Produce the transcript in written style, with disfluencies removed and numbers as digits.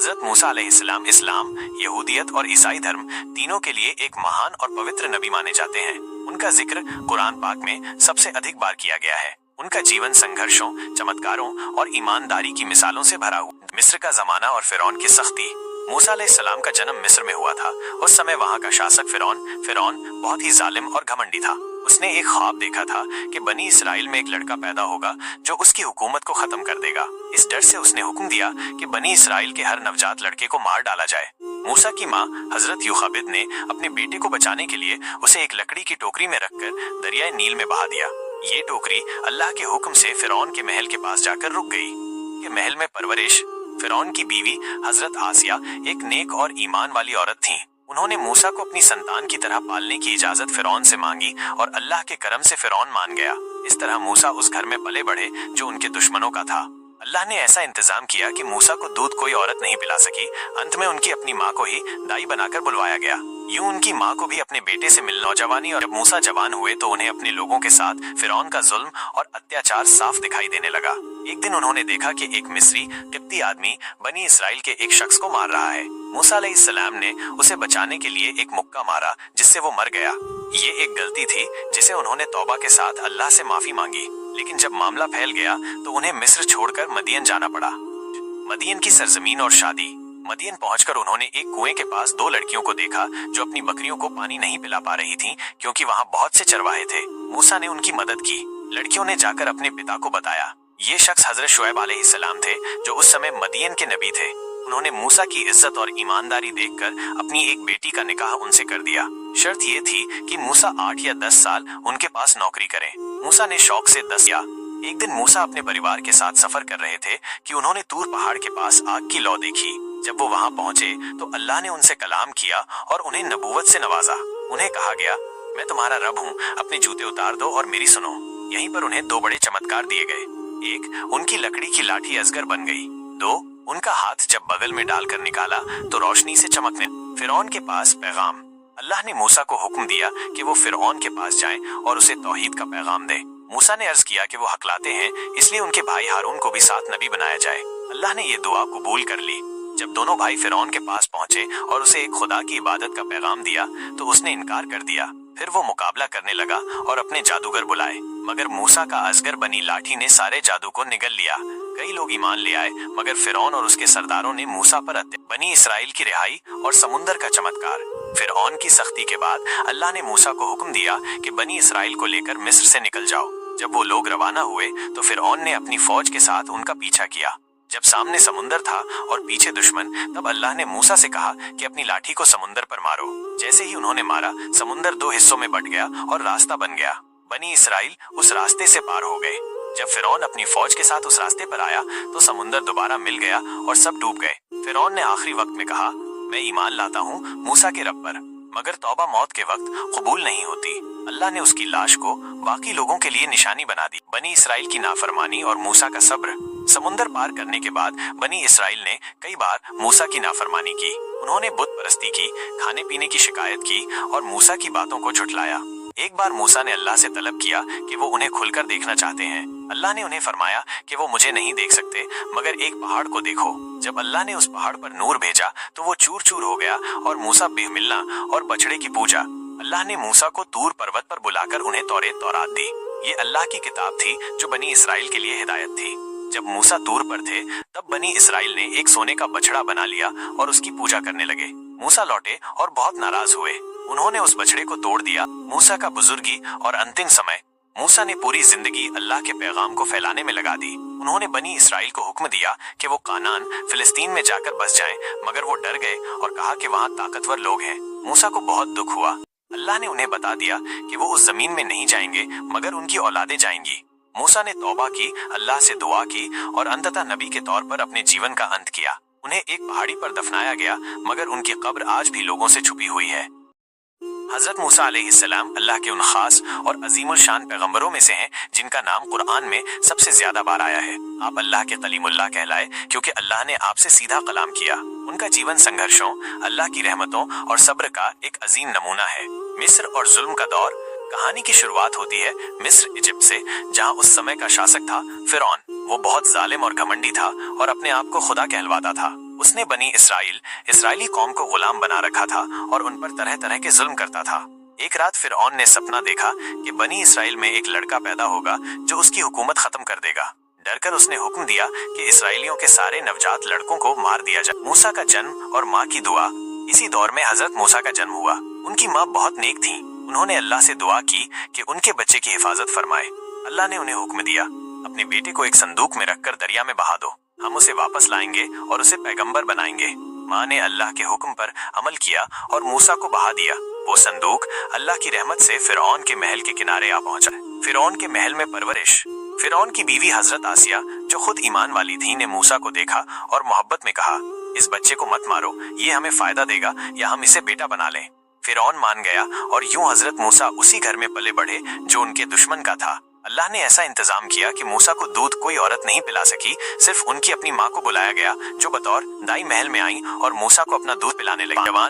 हजरत मूसा अलैहिस्सलाम इस्लाम, यहूदियत और ईसाई धर्म तीनों के लिए एक महान और पवित्र नबी माने जाते हैं। उनका जिक्र कुरान पाक में सबसे अधिक बार किया गया है। उनका जीवन संघर्षों, चमत्कारों और ईमानदारी की मिसालों से भरा हुआ। मिस्र का जमाना और फिरौन की सख्ती। मूसा अलैहिस्सलाम का जन्म मिस्र में हुआ था। उस समय वहाँ का शासक फिरौन बहुत ही जालिम और घमंडी था। उसने एक ख्वाब देखा था कि बनी इसराइल में एक लड़का पैदा होगा जो उसकी हुकूमत को खत्म कर देगा। इस डर से उसने हुक्म दिया कि बनी इसराइल के हर नवजात लड़के को मार डाला जाए। मूसा की माँ हजरत यूखाबिद ने अपने बेटे को बचाने के लिए उसे एक लकड़ी की टोकरी में रखकर दरियाए नील में बहा दिया। ये टोकरी अल्लाह के हुक्म से फिरौन के महल के पास जाकर रुक गई। ये महल में परवरिश फिरौन की बीवी हजरत आसिया एक नेक और ईमान वाली औरत थी। उन्होंने मूसा को अपनी संतान की तरह पालने की इजाजत फिरौन से मांगी और अल्लाह के करम से फिरौन मान गया। इस तरह मूसा उस घर में पले बढ़े जो उनके दुश्मनों का था। अल्लाह ने ऐसा इंतजाम किया कि मूसा को दूध कोई औरत नहीं पिला सकी। अंत में उनकी अपनी माँ को ही दाई बनाकर बुलवाया गया। यूं उनकी माँ को भी अपने बेटे से मिलने नौजवानी, और जब मूसा जवान हुए तो उन्हें अपने लोगों के साथ फिरौन का जुल्म और अत्याचार साफ दिखाई देने लगा। एक दिन उन्होंने देखा कि एक मिस्री किब्ती आदमी बनी इसराइल के एक शख्स को मार रहा है। मूसा अलैहिस्सलाम ने उसे बचाने के लिए एक मुक्का मारा जिससे वो मर गया। ये एक गलती थी जिसे उन्होंने तौबा के साथ अल्लाह से माफी मांगी। लेकिन जब मामला फैल गया तो उन्हें मिस्र छोड़कर मदियन जाना पड़ा। मदियन की सरजमीन और शादी। मदियन पहुंचकर उन्होंने एक कुएं के पास दो लड़कियों को देखा जो अपनी बकरियों को पानी नहीं पिला पा रही थीं क्योंकि वहां बहुत से चरवाहे थे। मूसा ने उनकी मदद की। लड़कियों ने जाकर अपने पिता को बताया। ये शख्स हजरत शुएब अलैहिस्सलाम थे जो उस समय मदियन के नबी थे। उन्होंने मूसा की इज्जत और ईमानदारी देखकर अपनी एक बेटी का निकाह उनसे कर दिया। शर्त ये थी कि मूसा 8 या 10 साल उनके पास नौकरी करें। मूसा ने शौक से 10 किया। एक दिन मूसा अपने परिवार के साथ सफर कर रहे थे कि उन्होंने तूर पहाड़ के पास आग की लौ देखी। जब वो वहां पहुंचे तो अल्लाह ने उनसे कलाम किया और उन्हें नबूवत से नवाजा। उन्हें कहा गया, मैं तुम्हारा रब हूँ, अपने जूते उतार दो और मेरी सुनो। यहीं पर उन्हें 2 बड़े चमत्कार दिए गए। 1, उनकी लकड़ी की लाठी अजगर बन गई। 2, उनका हाथ जब बगल में डालकर निकाला तो रोशनी से चमकने। फिरौन के पास पैगाम। अल्लाह ने मूसा को हुक्म दिया कि वो फिरौन के पास जाएं और उसे तौहीद का पैगाम दे। मूसा ने अर्ज किया कि वो हकलाते हैं, इसलिए उनके भाई हारून को भी साथ नबी बनाया जाए। अल्लाह ने ये दुआ कबूल कर ली। जब दोनों भाई फिरौन के पास पहुंचे और उसे एक खुदा की इबादत का पैगाम दिया तो उसने इनकार कर दिया। फिर वो मुकाबला करने लगा और अपने जादूगर बुलाए, मगर मूसा का अजगर बनी लाठी ने सारे जादू को निगल लिया। कई लोग ईमान ले आए, मगर फिरौन और उसके सरदारों ने मूसा पर बनी इसराइल की रिहाई और समुंदर का चमत्कार। फिरौन की सख्ती के बाद अल्लाह ने मूसा को हुक्म दिया कि बनी इसराइल को लेकर मिस्र से निकल जाओ। जब वो लोग रवाना हुए तो फिरौन ने अपनी फौज के साथ उनका पीछा किया। जब सामने समुंदर था और पीछे दुश्मन, तब अल्लाह ने मूसा से कहा कि अपनी लाठी को समुंदर पर मारो। जैसे ही उन्होंने मारा, समुंदर 2 हिस्सों में बट गया और रास्ता बन गया। बनी इसराइल उस रास्ते से पार हो गए। जब फिरौन अपनी फौज के साथ उस रास्ते पर आया तो समुंदर दोबारा मिल गया और सब डूब गए। फिरौन ने आखिरी वक्त में कहा, मैं ईमान लाता हूँ मूसा के रब पर, मगर तौबा मौत के वक्त कबूल नहीं होती। अल्लाह ने उसकी लाश को बाकी लोगों के लिए निशानी बना दी। बनी इसराइल की नाफरमानी और मूसा का सब्र। समुंदर पार करने के बाद बनी इसराइल ने कई बार मूसा की नाफरमानी की। उन्होंने बुत परस्ती की, खाने पीने की शिकायत की और मूसा की बातों को झुठलाया। एक बार मूसा ने अल्लाह से तलब किया कि वो उन्हें खुलकर देखना चाहते हैं। अल्लाह ने उन्हें फरमाया कि वो मुझे नहीं देख सकते, मगर एक पहाड़ को देखो। जब अल्लाह ने उस पहाड़ पर नूर भेजा तो वो चूर चूर हो गया और मूसा बेमिलना और बछड़े की पूजा। अल्लाह ने मूसा को तूर पर्वत पर बुलाकर उन्हें तौरात दी। ये अल्लाह की किताब थी जो बनी इसराइल के लिए हिदायत थी। जब मूसा तूर पर थे तब बनी इसराइल ने एक सोने का बछड़ा बना लिया और उसकी पूजा करने लगे। मूसा लौटे और बहुत नाराज हुए। उन्होंने उस बछड़े को तोड़ दिया। मूसा का बुजुर्गी और अंतिम समय। मूसा ने पूरी जिंदगी अल्लाह के पैगाम को फैलाने में लगा दी। उन्होंने बनी इसराइल को हुक्म दिया कि वो कानान फिलिस्तीन में जाकर बस जाएं, मगर वो डर गए और कहा कि वहाँ ताकतवर लोग हैं। मूसा को बहुत दुख हुआ। अल्लाह ने उन्हें बता दिया कि वो उस जमीन में नहीं जाएंगे, मगर उनकी औलादें जाएंगी। मूसा ने तौबा की, अल्लाह से दुआ की और अंततः नबी के तौर पर अपने जीवन का अंत किया। उन्हें एक पहाड़ी पर दफनाया गया, मगर उनकी कब्र आज भी लोगों से छुपी हुई है। हजरत मूसा अलैहिस्सलाम अल्लाह के उन खास और अजीमुल शान पैगंबरों में से हैं जिनका नाम कुरान में सबसे ज्यादा बार आया है। आप अल्लाह के कलीमुल्लाह कहलाए क्योंकि अल्लाह ने आपसे सीधा कलाम किया। उनका जीवन संघर्षों, अल्लाह की रहमतों और सब्र का एक अजीम नमूना है। मिस्र और जुल्म का दौर। कहानी की शुरुआत होती है मिस्र इजिप्ट से, जहाँ उस समय का शासक था फिरौन। वो बहुत जालिम और घमंडी था और अपने आप को खुदा कहलवाता था। उसने बनी इसराइली कौम को गुलाम बना रखा था और उन पर तरह तरह के जुल्म करता था। एक रात फिरौन ने सपना देखा कि बनी इसराइल में एक लड़का पैदा होगा जो उसकी हुकूमत खत्म कर देगा। डरकर उसने हुक्म दिया कि इसराइलियों के सारे नवजात लड़कों को मार दिया जाए। मूसा का जन्म और माँ की दुआ। इसी दौर में हजरत मूसा का जन्म हुआ। उनकी माँ बहुत नेक थी। उन्होंने अल्लाह से दुआ की कि उनके बच्चे की हिफाजत फरमाए। अल्लाह ने उन्हें हुक्म दिया, अपने बेटे को एक संदूक में रखकर दरिया में बहा दो, हम उसे वापस लाएंगे और उसे पैगंबर बनाएंगे। माँ ने अल्लाह के हुक्म पर अमल किया और मूसा को बहा दिया। वो संदूक अल्लाह की रहमत से फिरौन के महल के किनारे आ पहुंचा। फिरौन के महल में परवरिश। फिरौन की बीवी हजरत आसिया, जो खुद ईमान वाली थी, ने मूसा को देखा और मोहब्बत में कहा, इस बच्चे को मत मारो, ये हमें फायदा देगा या हम इसे बेटा बना लें। फिरौन मान गया और यूं हजरत मूसा उसी घर में पले बढ़े जो उनके दुश्मन का था। अल्लाह ने ऐसा इंतजाम किया कि मूसा को दूध कोई औरत नहीं पिला सकी। सिर्फ उनकी अपनी माँ को बुलाया गया जो बतौर दाई महल में आई और मूसा को अपना दूध पिलाने लगी। जवान